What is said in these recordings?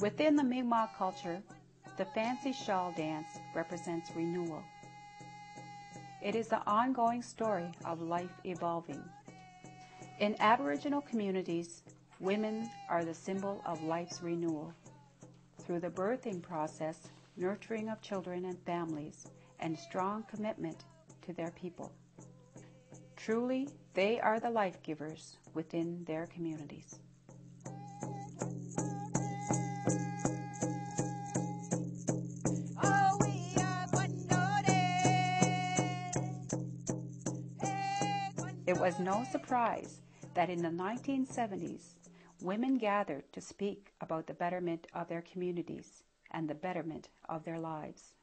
Within the Mi'kmaq culture, the fancy shawl dance represents renewal. It is the ongoing story of life evolving. In Aboriginal communities, women are the symbol of life's renewal. Through the birthing process, nurturing of children and families, and strong commitment to their people. Truly, they are the life givers within their communities. It was no surprise that in the 1970s, women gathered to speak about the betterment of their communities and the betterment of their lives.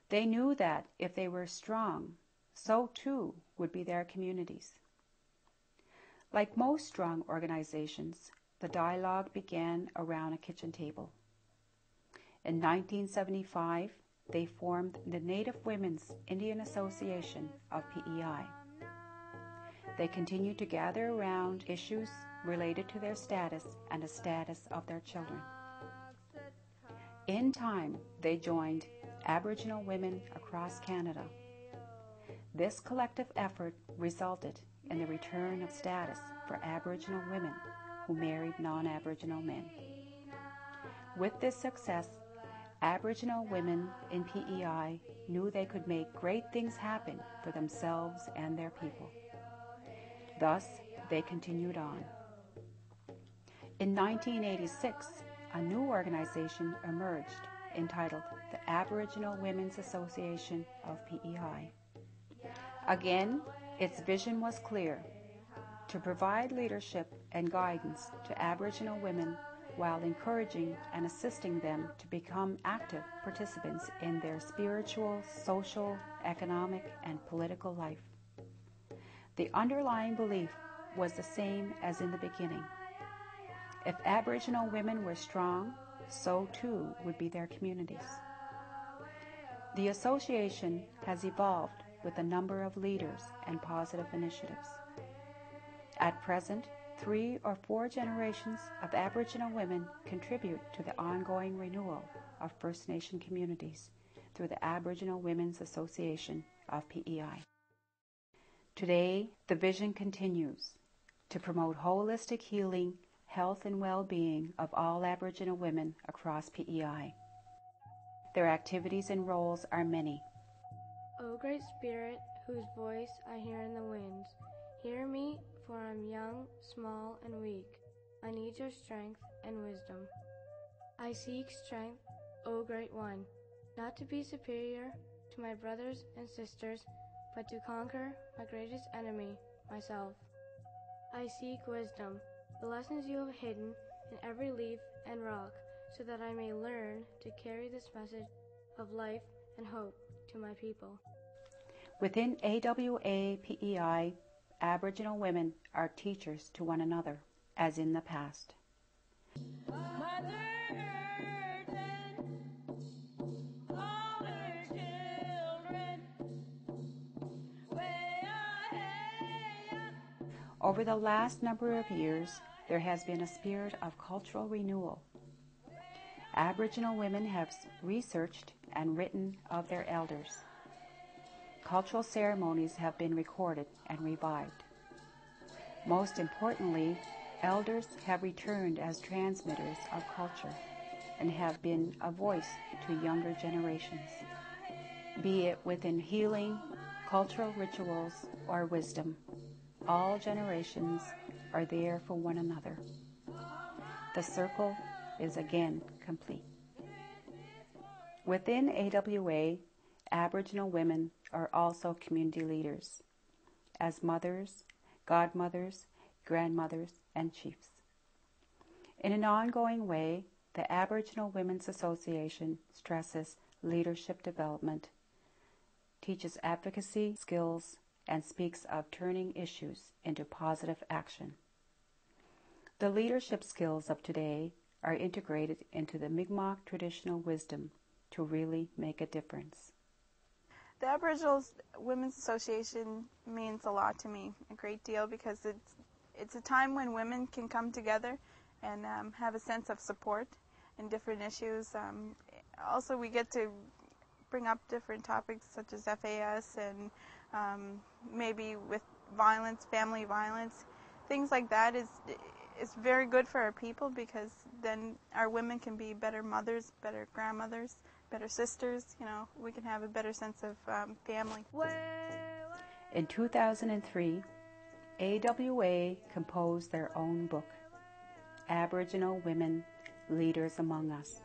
They knew that if they were strong, so too would be their communities. Like most strong organizations, the dialogue began around a kitchen table. In 1975, they formed the Native Women's Indian Association of PEI. They continued to gather around issues related to their status and the status of their children. In time, they joined Aboriginal women across Canada. This collective effort resulted in the return of status for Aboriginal women who married non-Aboriginal men. With this success, Aboriginal women in PEI knew they could make great things happen for themselves and their people. Thus, they continued on. In 1986, a new organization emerged entitled the Aboriginal Women's Association of PEI. Again, its vision was clear: to provide leadership and guidance to Aboriginal women while encouraging and assisting them to become active participants in their spiritual, social, economic, and political life. The underlying belief was the same as in the beginning. If Aboriginal women were strong, so too would be their communities. The association has evolved with a number of leaders and positive initiatives. At present, 3 or 4 generations of Aboriginal women contribute to the ongoing renewal of First Nation communities through the Aboriginal Women's Association of PEI. Today, the vision continues to promote holistic healing, health, and well-being of all Aboriginal women across PEI. Their activities and roles are many. O Great Spirit, whose voice I hear in the winds, hear me, for I'm young, small, and weak. I need your strength and wisdom. I seek strength, O Great One, not to be superior to my brothers and sisters, but to conquer my greatest enemy, myself. I seek wisdom, the lessons you have hidden in every leaf and rock, so that I may learn to carry this message of life and hope to my people. Within AWA PEI, Aboriginal women are teachers to one another, as in the past. Over the last number of years, there has been a spirit of cultural renewal. Aboriginal women have researched and written of their elders. Cultural ceremonies have been recorded and revived. Most importantly, elders have returned as transmitters of culture and have been a voice to younger generations, be it within healing, cultural rituals, or wisdom. All generations are there for one another. The circle is again complete. Within AWA, Aboriginal women are also community leaders, as mothers, godmothers, grandmothers, and chiefs. In an ongoing way, the Aboriginal Women's Association stresses leadership development, teaches advocacy skills, and speaks of turning issues into positive action. The leadership skills of today are integrated into the Mi'kmaq traditional wisdom to really make a difference. The Aboriginal Women's Association means a lot to me, a great deal, because it's a time when women can come together and have a sense of support in different issues. Also, we get to bring up different topics such as FAS and maybe with violence, family violence, things like that is very good for our people, because then our women can be better mothers, better grandmothers, better sisters. You know, we can have a better sense of family. In 2003, AWA composed their own book, Aboriginal Women, Leaders Among Us,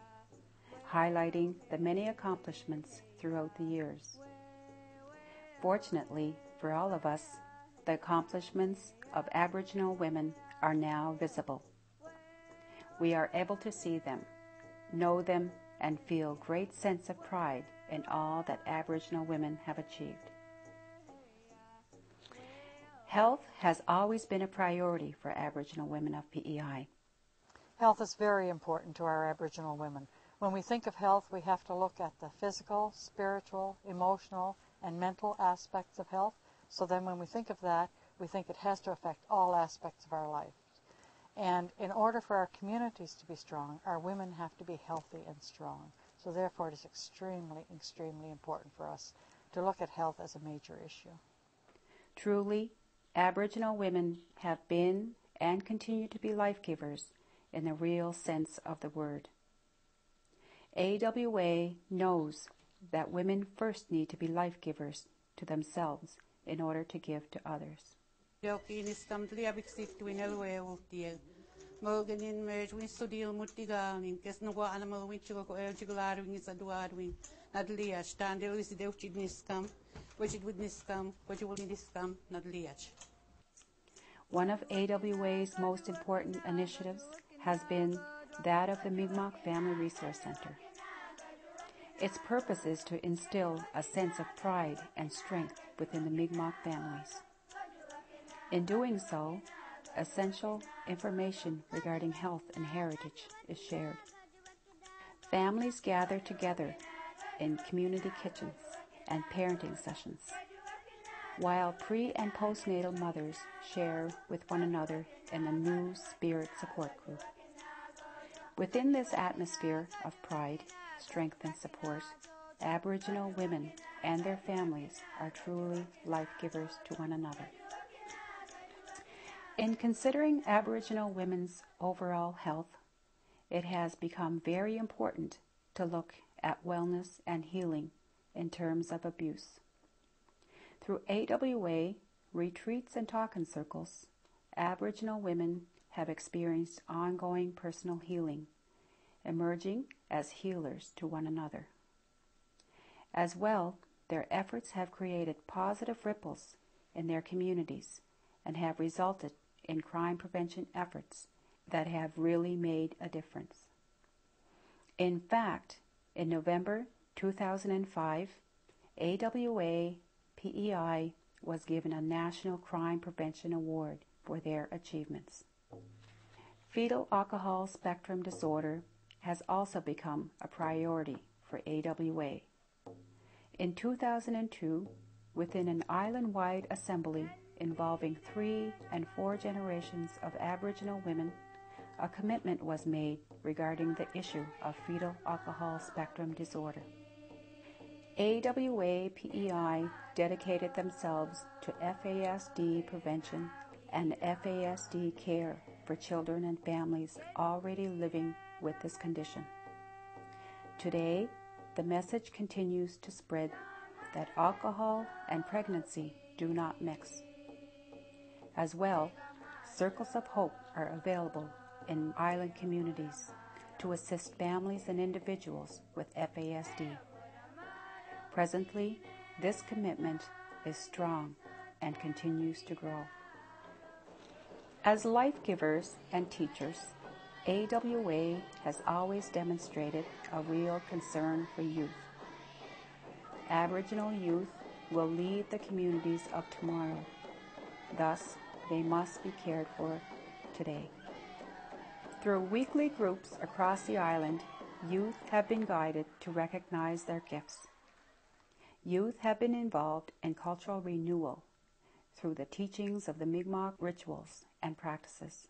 highlighting the many accomplishments throughout the years. Fortunately for all of us, the accomplishments of Aboriginal women are now visible. We are able to see them, know them, and feel great sense of pride in all that Aboriginal women have achieved. Health has always been a priority for Aboriginal women of PEI. Health is very important to our Aboriginal women. When we think of health, we have to look at the physical, spiritual, emotional, and mental aspects of health. So then when we think of that, we think it has to affect all aspects of our life. And in order for our communities to be strong, our women have to be healthy and strong. So therefore it is extremely, extremely important for us to look at health as a major issue. Truly, Aboriginal women have been and continue to be life givers in the real sense of the word. AWA knows that women first need to be life givers to themselves in order to give to others. One of AWA's most important initiatives has been that of the Mi'kmaq Family Resource Center. Its purpose is to instill a sense of pride and strength within the Mi'kmaq families. In doing so, essential information regarding health and heritage is shared. Families gather together in community kitchens and parenting sessions, while pre- and postnatal mothers share with one another in the New Spirit support group. Within this atmosphere of pride, strength, and support, Aboriginal women and their families are truly life givers to one another. In considering Aboriginal women's overall health, it has become very important to look at wellness and healing in terms of abuse. Through AWA, retreats and talking circles, Aboriginal women have experienced ongoing personal healing, emerging as healers to one another. As well, their efforts have created positive ripples in their communities and have resulted in crime prevention efforts that have really made a difference. In fact, in November 2005, AWA PEI was given a National Crime Prevention Award for their achievements. Fetal alcohol spectrum disorder has also become a priority for AWA. In 2002, within an island-wide assembly involving 3 and 4 generations of Aboriginal women, a commitment was made regarding the issue of fetal alcohol spectrum disorder. AWA PEI dedicated themselves to FASD prevention and FASD care for children and families already living with this condition. Today, the message continues to spread that alcohol and pregnancy do not mix. As well, circles of hope are available in island communities to assist families and individuals with FASD. Presently, this commitment is strong and continues to grow. As life givers and teachers, AWA has always demonstrated a real concern for youth. Aboriginal youth will lead the communities of tomorrow. Thus, they must be cared for today. Through weekly groups across the island, youth have been guided to recognize their gifts. Youth have been involved in cultural renewal through the teachings of the Mi'kmaq rituals and practices.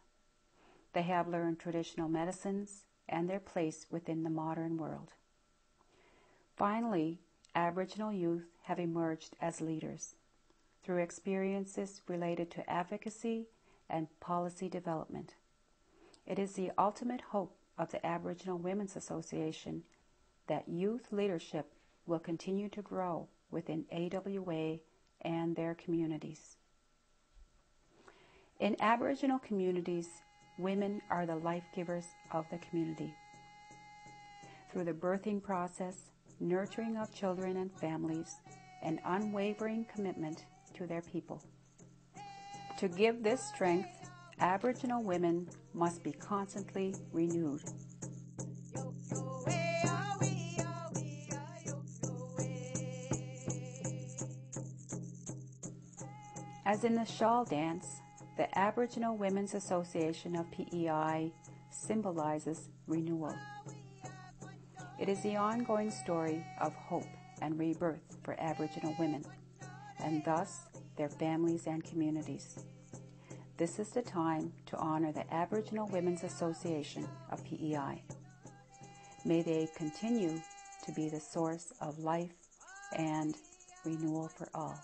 They have learned traditional medicines and their place within the modern world. Finally, Aboriginal youth have emerged as leaders through experiences related to advocacy and policy development. It is the ultimate hope of the Aboriginal Women's Association that youth leadership will continue to grow within AWA and their communities. In Aboriginal communities, women are the life givers of the community. Through the birthing process, nurturing of children and families, and unwavering commitment to their people. To give this strength, Aboriginal women must be constantly renewed. As in the shawl dance, the Aboriginal Women's Association of PEI symbolizes renewal. It is the ongoing story of hope and rebirth for Aboriginal women, and thus their families and communities. This is the time to honor the Aboriginal Women's Association of PEI. May they continue to be the source of life and renewal for all.